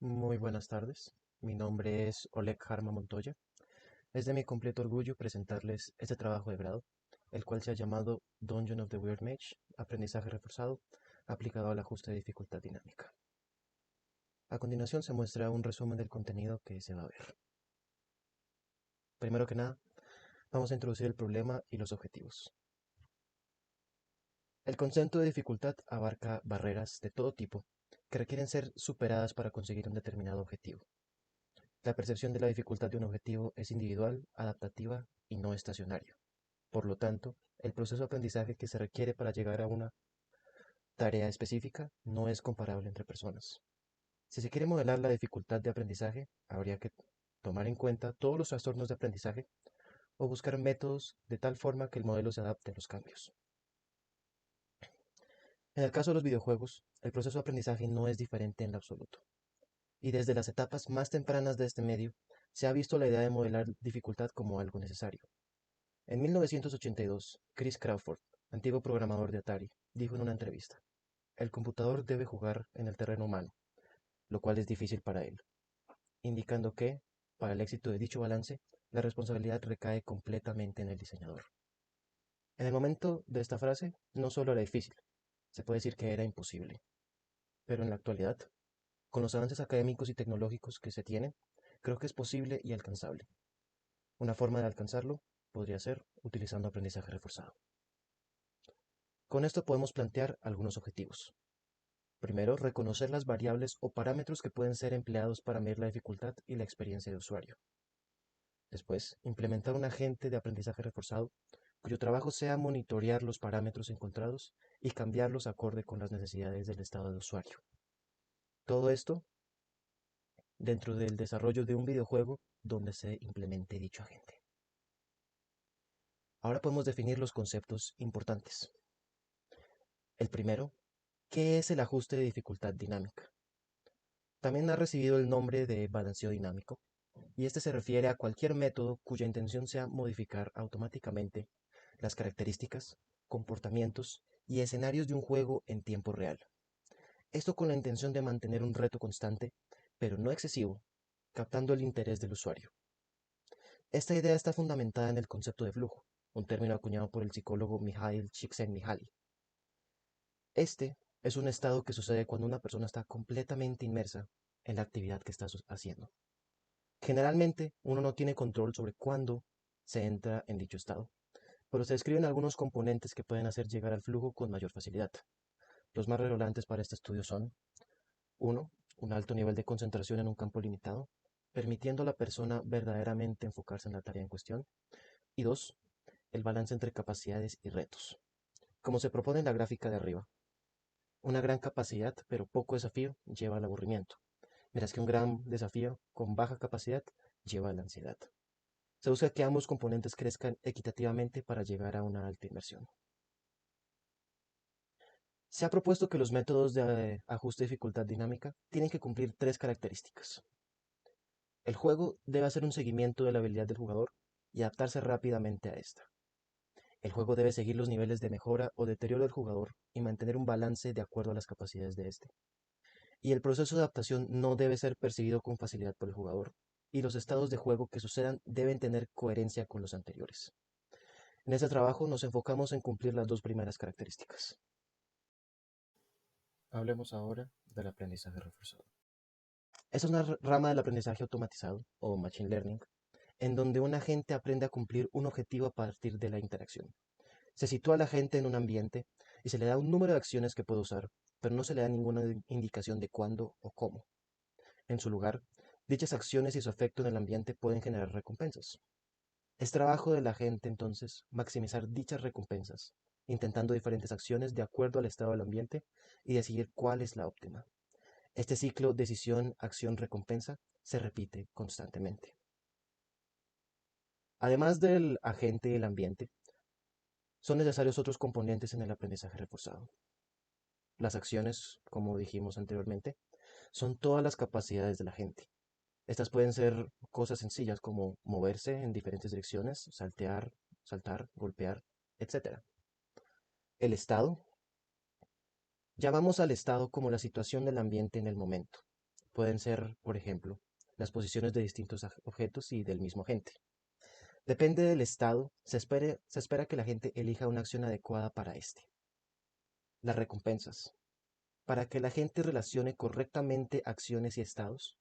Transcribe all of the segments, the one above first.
Muy buenas tardes. Mi nombre es Oleg Harma Montoya. Es de mi completo orgullo presentarles este trabajo de grado, el cual se ha llamado Dungeon of the Weird Mage, aprendizaje reforzado, aplicado al ajuste de dificultad dinámica. A continuación se muestra un resumen del contenido que se va a ver. Primero que nada, vamos a introducir el problema y los objetivos. El concepto de dificultad abarca barreras de todo tipo que requieren ser superadas para conseguir un determinado objetivo. La percepción de la dificultad de un objetivo es individual, adaptativa y no estacionaria. Por lo tanto, el proceso de aprendizaje que se requiere para llegar a una tarea específica no es comparable entre personas. Si se quiere modelar la dificultad de aprendizaje, habría que tomar en cuenta todos los trastornos de aprendizaje o buscar métodos de tal forma que el modelo se adapte a los cambios. En el caso de los videojuegos, el proceso de aprendizaje no es diferente en lo absoluto, y desde las etapas más tempranas de este medio se ha visto la idea de modelar dificultad como algo necesario. En 1982, Chris Crawford, antiguo programador de Atari, dijo en una entrevista: "El computador debe jugar en el terreno humano, lo cual es difícil para él", indicando que, para el éxito de dicho balance, la responsabilidad recae completamente en el diseñador. En el momento de esta frase, no solo era difícil, se puede decir que era imposible, pero en la actualidad, con los avances académicos y tecnológicos que se tienen, creo que es posible y alcanzable. Una forma de alcanzarlo podría ser utilizando aprendizaje reforzado. Con esto podemos plantear algunos objetivos. Primero, reconocer las variables o parámetros que pueden ser empleados para medir la dificultad y la experiencia de usuario. Después, implementar un agente de aprendizaje reforzado cuyo trabajo sea monitorear los parámetros encontrados y cambiarlos acorde con las necesidades del estado de usuario. Todo esto dentro del desarrollo de un videojuego donde se implemente dicho agente. Ahora podemos definir los conceptos importantes. El primero, ¿qué es el ajuste de dificultad dinámica? También ha recibido el nombre de balanceo dinámico, y este se refiere a cualquier método cuya intención sea modificar automáticamente las características, comportamientos y escenarios de un juego en tiempo real. Esto con la intención de mantener un reto constante, pero no excesivo, captando el interés del usuario. Esta idea está fundamentada en el concepto de flujo, un término acuñado por el psicólogo Mihail Csikszentmihalyi. Este es un estado que sucede cuando una persona está completamente inmersa en la actividad que está haciendo. Generalmente, uno no tiene control sobre cuándo se entra en dicho estado, pero se describen algunos componentes que pueden hacer llegar al flujo con mayor facilidad. Los más relevantes para este estudio son: 1. Un alto nivel de concentración en un campo limitado, permitiendo a la persona verdaderamente enfocarse en la tarea en cuestión. Y 2. El balance entre capacidades y retos. Como se propone en la gráfica de arriba, una gran capacidad pero poco desafío lleva al aburrimiento, mientras que un gran desafío con baja capacidad lleva a la ansiedad. Se busca que ambos componentes crezcan equitativamente para llegar a una alta inversión. Se ha propuesto que los métodos de ajuste de dificultad dinámica tienen que cumplir tres características. El juego debe hacer un seguimiento de la habilidad del jugador y adaptarse rápidamente a esta. El juego debe seguir los niveles de mejora o deterioro del jugador y mantener un balance de acuerdo a las capacidades de este. Y el proceso de adaptación no debe ser percibido con facilidad por el jugador, y los estados de juego que sucedan deben tener coherencia con los anteriores. En este trabajo nos enfocamos en cumplir las dos primeras características. Hablemos ahora del aprendizaje reforzado. Esta es una rama del aprendizaje automatizado, o Machine Learning, en donde un agente aprende a cumplir un objetivo a partir de la interacción. Se sitúa al agente en un ambiente y se le da un número de acciones que puede usar, pero no se le da ninguna indicación de cuándo o cómo. En su lugar, dichas acciones y su efecto en el ambiente pueden generar recompensas. Es trabajo del agente entonces maximizar dichas recompensas, intentando diferentes acciones de acuerdo al estado del ambiente y decidir cuál es la óptima. Este ciclo decisión, acción, recompensa se repite constantemente. Además del agente y el ambiente, son necesarios otros componentes en el aprendizaje reforzado. Las acciones, como dijimos anteriormente, son todas las capacidades del agente. Estas pueden ser cosas sencillas como moverse en diferentes direcciones, saltear, saltar, golpear, etc. El estado. Llamamos al estado como la situación del ambiente en el momento. pueden ser, por ejemplo, las posiciones de distintos objetos y del mismo agente. Depende del estado, se espera que la gente elija una acción adecuada para este. Las recompensas. Para que la gente relacione correctamente acciones y estados,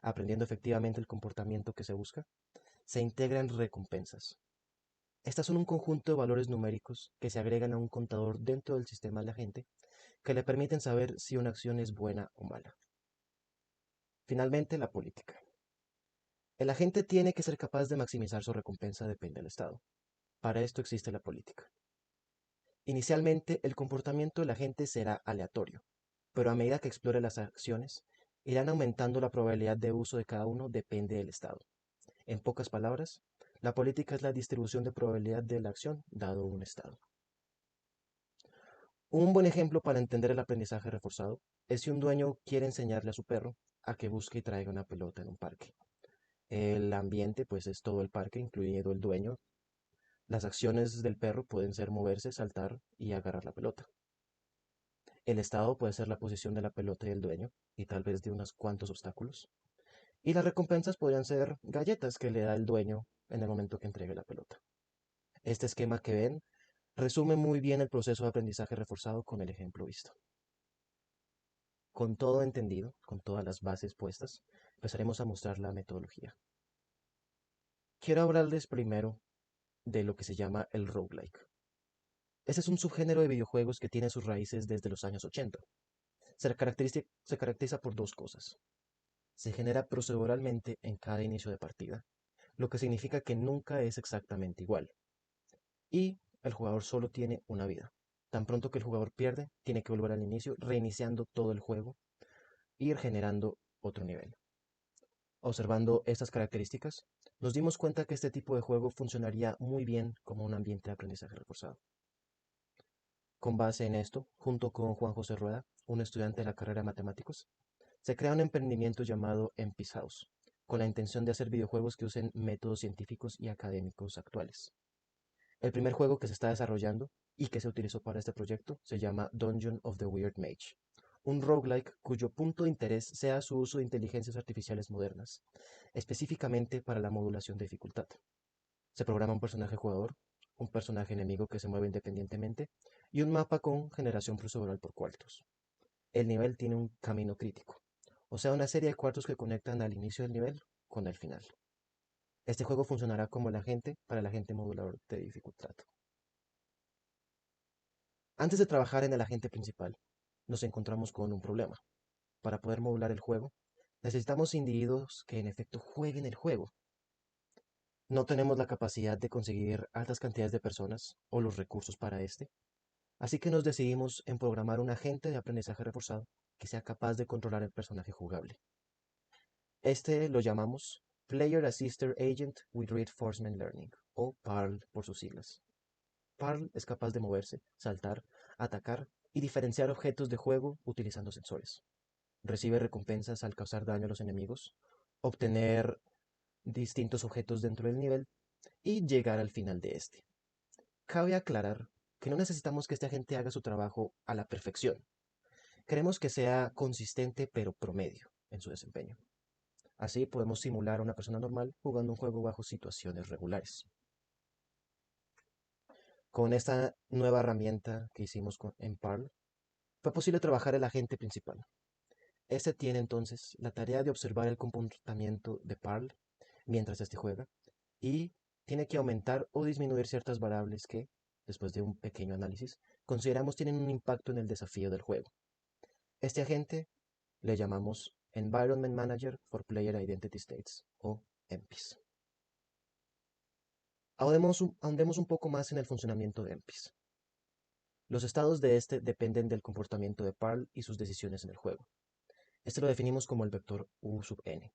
aprendiendo efectivamente el comportamiento que se busca, se integran recompensas. Estas son un conjunto de valores numéricos que se agregan a un contador dentro del sistema de la gente que le permiten saber si una acción es buena o mala. Finalmente, la política. El agente tiene que ser capaz de maximizar su recompensa depende del estado. Para esto existe la política. Inicialmente, el comportamiento de la gente será aleatorio, pero a medida que explore las acciones, irán aumentando la probabilidad de uso de cada uno depende del estado. En pocas palabras, la política es la distribución de probabilidad de la acción dado un estado. Un buen ejemplo para entender el aprendizaje reforzado es si un dueño quiere enseñarle a su perro a que busque y traiga una pelota en un parque. El ambiente, pues, es todo el parque, incluido el dueño. Las acciones del perro pueden ser moverse, saltar y agarrar la pelota. El estado puede ser la posición de la pelota y el dueño, y tal vez de unos cuantos obstáculos. Y las recompensas podrían ser galletas que le da el dueño en el momento que entregue la pelota. Este esquema que ven resume muy bien el proceso de aprendizaje reforzado con el ejemplo visto. Con todo entendido, con todas las bases puestas, empezaremos a mostrar la metodología. Quiero hablarles primero de lo que se llama el roguelike. Este es un subgénero de videojuegos que tiene sus raíces desde los años 80. Se caracteriza por dos cosas. Se genera proceduralmente en cada inicio de partida, lo que significa que nunca es exactamente igual. Y el jugador solo tiene una vida. Tan pronto que el jugador pierde, tiene que volver al inicio, reiniciando todo el juego, e ir generando otro nivel. Observando estas características, nos dimos cuenta que este tipo de juego funcionaría muy bien como un ambiente de aprendizaje reforzado. Con base en esto, junto con Juan José Rueda, un estudiante de la carrera de matemáticos, se crea un emprendimiento llamado MP's House, con la intención de hacer videojuegos que usen métodos científicos y académicos actuales. El primer juego que se está desarrollando y que se utilizó para este proyecto se llama Dungeon of the Weird Mage, un roguelike cuyo punto de interés sea su uso de inteligencias artificiales modernas, específicamente para la modulación de dificultad. Se programa un personaje jugador, un personaje enemigo que se mueve independientemente y un mapa con generación procedural por cuartos. El nivel tiene un camino crítico, o sea, una serie de cuartos que conectan al inicio del nivel con el final. Este juego funcionará como el agente para el agente modulador de dificultad. Antes de trabajar en el agente principal, nos encontramos con un problema. Para poder modular el juego, necesitamos individuos que en efecto jueguen el juego. No tenemos la capacidad de conseguir altas cantidades de personas o los recursos para este, así que nos decidimos en programar un agente de aprendizaje reforzado que sea capaz de controlar el personaje jugable. Este lo llamamos Player Assisted Agent with Reinforcement Learning, o PARL por sus siglas. PARL es capaz de moverse, saltar, atacar y diferenciar objetos de juego utilizando sensores. Recibe recompensas al causar daño a los enemigos, obtener distintos objetos dentro del nivel y llegar al final de este. Cabe aclarar que no necesitamos que este agente haga su trabajo a la perfección. Queremos que sea consistente pero promedio en su desempeño. Así podemos simular a una persona normal jugando un juego bajo situaciones regulares. Con esta nueva herramienta que hicimos en Parl, fue posible trabajar el agente principal. Este tiene entonces la tarea de observar el comportamiento de Parl mientras este juega y tiene que aumentar o disminuir ciertas variables que, después de un pequeño análisis, consideramos tienen un impacto en el desafío del juego. Este agente le llamamos Environment Manager for Player Identity States o EMPIS. Ahondemos un poco más en el funcionamiento de EMPIS. Los estados de este dependen del comportamiento de Parl y sus decisiones en el juego. Este lo definimos como el vector U sub n.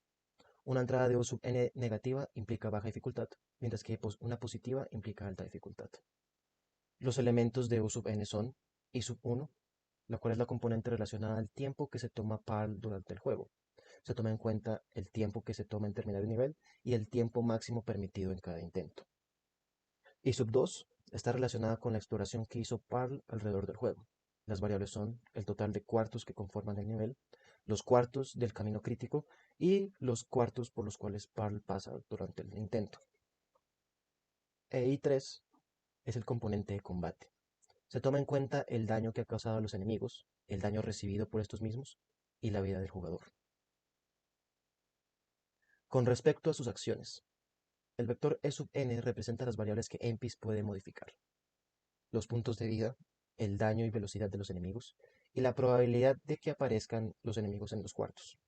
Una entrada de U sub n negativa implica baja dificultad, mientras que una positiva implica alta dificultad. Los elementos de U sub n son I sub 1, la cual es la componente relacionada al tiempo que se toma PAL durante el juego. Se toma en cuenta el tiempo que se toma en terminar el nivel y el tiempo máximo permitido en cada intento. I sub 2 está relacionada con la exploración que hizo PAL alrededor del juego. Las variables son el total de cuartos que conforman el nivel, los cuartos del camino crítico y los cuartos por los cuales Parl pasa durante el intento. E I3 es el componente de combate. Se toma en cuenta el daño que ha causado a los enemigos, el daño recibido por estos mismos y la vida del jugador. Con respecto a sus acciones, el vector E sub n representa las variables que Empis puede modificar: los puntos de vida, el daño y velocidad de los enemigos, y la probabilidad de que aparezcan los enemigos en los cuartos.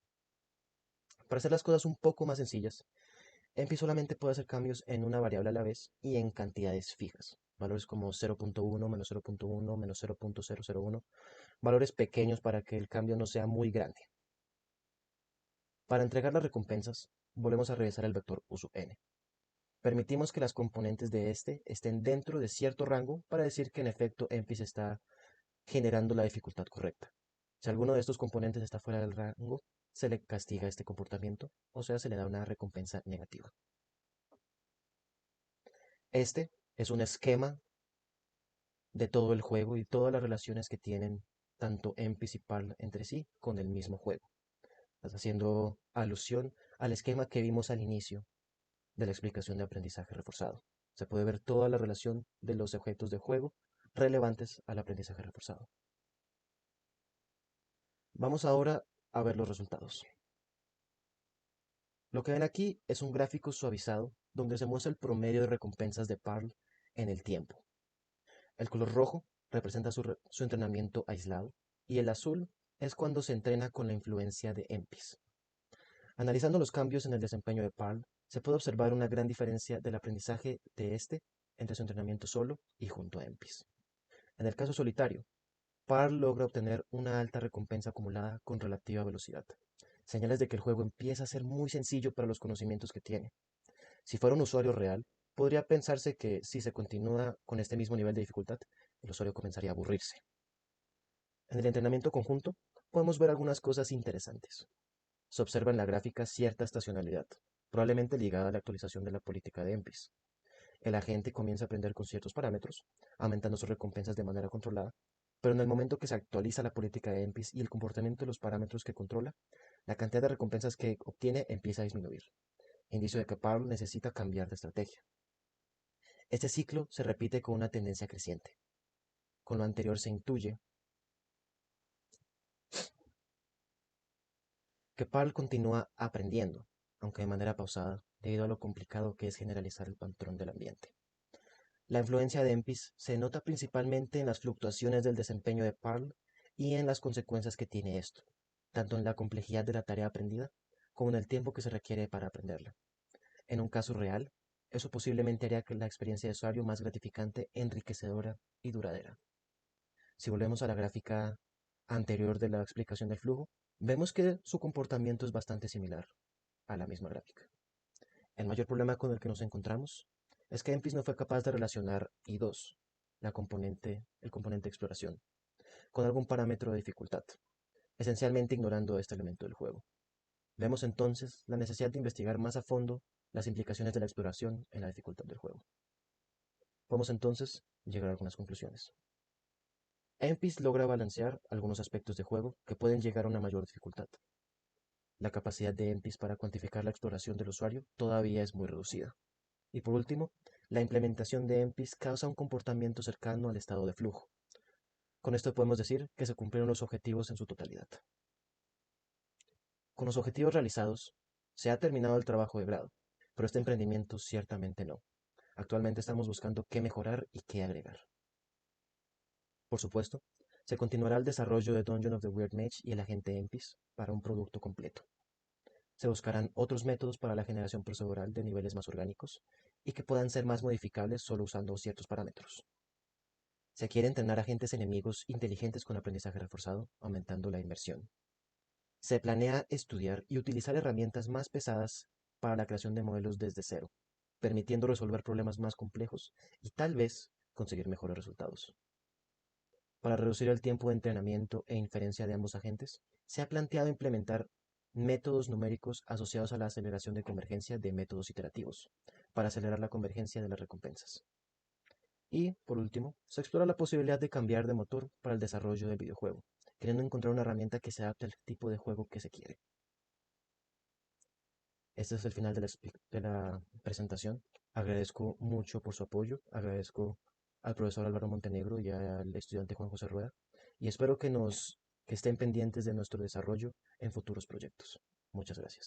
Para hacer las cosas un poco más sencillas, Empis solamente puede hacer cambios en una variable a la vez y en cantidades fijas, valores como 0.1, menos 0.1, menos 0.001, valores pequeños para que el cambio no sea muy grande. Para entregar las recompensas, volvemos a revisar el vector U sub n. Permitimos que las componentes de este estén dentro de cierto rango para decir que en efecto Empis está generando la dificultad correcta. Si alguno de estos componentes está fuera del rango, se le castiga este comportamiento, o sea, se le da una recompensa negativa. Este es un esquema de todo el juego y todas las relaciones que tienen tanto Empis y Parl entre sí con el mismo juego. Estás haciendo alusión al esquema que vimos al inicio de la explicación de aprendizaje reforzado. Se puede ver toda la relación de los objetos de juego relevantes al aprendizaje reforzado. Vamos ahora a ver los resultados. Lo que ven aquí es un gráfico suavizado donde se muestra el promedio de recompensas de Parl en el tiempo. El color rojo representa su entrenamiento aislado y el azul es cuando se entrena con la influencia de Empis. Analizando los cambios en el desempeño de Parl, se puede observar una gran diferencia del aprendizaje de este entre su entrenamiento solo y junto a Empis. En el caso solitario, Parl logra obtener una alta recompensa acumulada con relativa velocidad, señales de que el juego empieza a ser muy sencillo para los conocimientos que tiene. Si fuera un usuario real, podría pensarse que si se continúa con este mismo nivel de dificultad, el usuario comenzaría a aburrirse. En el entrenamiento conjunto, podemos ver algunas cosas interesantes. Se observa en la gráfica cierta estacionalidad, probablemente ligada a la actualización de la política de Empis. El agente comienza a aprender con ciertos parámetros, aumentando sus recompensas de manera controlada, pero en el momento que se actualiza la política de Empis y el comportamiento de los parámetros que controla, la cantidad de recompensas que obtiene empieza a disminuir, indicio de que Pablo necesita cambiar de estrategia. Este ciclo se repite con una tendencia creciente. Con lo anterior se intuye que Paul continúa aprendiendo, aunque de manera pausada, debido a lo complicado que es generalizar el patrón del ambiente. La influencia de Empis se nota principalmente en las fluctuaciones del desempeño de Parl y en las consecuencias que tiene esto, tanto en la complejidad de la tarea aprendida como en el tiempo que se requiere para aprenderla. En un caso real, eso posiblemente haría que la experiencia de usuario más gratificante, enriquecedora y duradera. Si volvemos a la gráfica anterior de la explicación del flujo, vemos que su comportamiento es bastante similar a la misma gráfica. El mayor problema con el que nos encontramos es que Empis no fue capaz de relacionar I2, el componente exploración, con algún parámetro de dificultad, esencialmente ignorando este elemento del juego. Vemos entonces la necesidad de investigar más a fondo las implicaciones de la exploración en la dificultad del juego. Podemos entonces llegar a algunas conclusiones. Empis logra balancear algunos aspectos de juego que pueden llegar a una mayor dificultad. La capacidad de Empis para cuantificar la exploración del usuario todavía es muy reducida. Y por último, la implementación de Empis causa un comportamiento cercano al estado de flujo. Con esto podemos decir que se cumplieron los objetivos en su totalidad. Con los objetivos realizados, se ha terminado el trabajo de grado, pero este emprendimiento ciertamente no. Actualmente estamos buscando qué mejorar y qué agregar. Por supuesto, se continuará el desarrollo de Dungeon of the Weird Mage y el agente Empis para un producto completo. Se buscarán otros métodos para la generación procedural de niveles más orgánicos y que puedan ser más modificables solo usando ciertos parámetros. Se quiere entrenar agentes enemigos inteligentes con aprendizaje reforzado, aumentando la inversión. Se planea estudiar y utilizar herramientas más pesadas para la creación de modelos desde cero, permitiendo resolver problemas más complejos y tal vez conseguir mejores resultados. Para reducir el tiempo de entrenamiento e inferencia de ambos agentes, se ha planteado implementar métodos numéricos asociados a la aceleración de convergencia de métodos iterativos, para acelerar la convergencia de las recompensas. Y, por último, se explora la posibilidad de cambiar de motor para el desarrollo del videojuego, queriendo encontrar una herramienta que se adapte al tipo de juego que se quiere. Este es el final de la presentación. Agradezco mucho por su apoyo, agradezco al profesor Álvaro Montenegro y al estudiante Juan José Rueda, y espero que estén pendientes de nuestro desarrollo en futuros proyectos. Muchas gracias.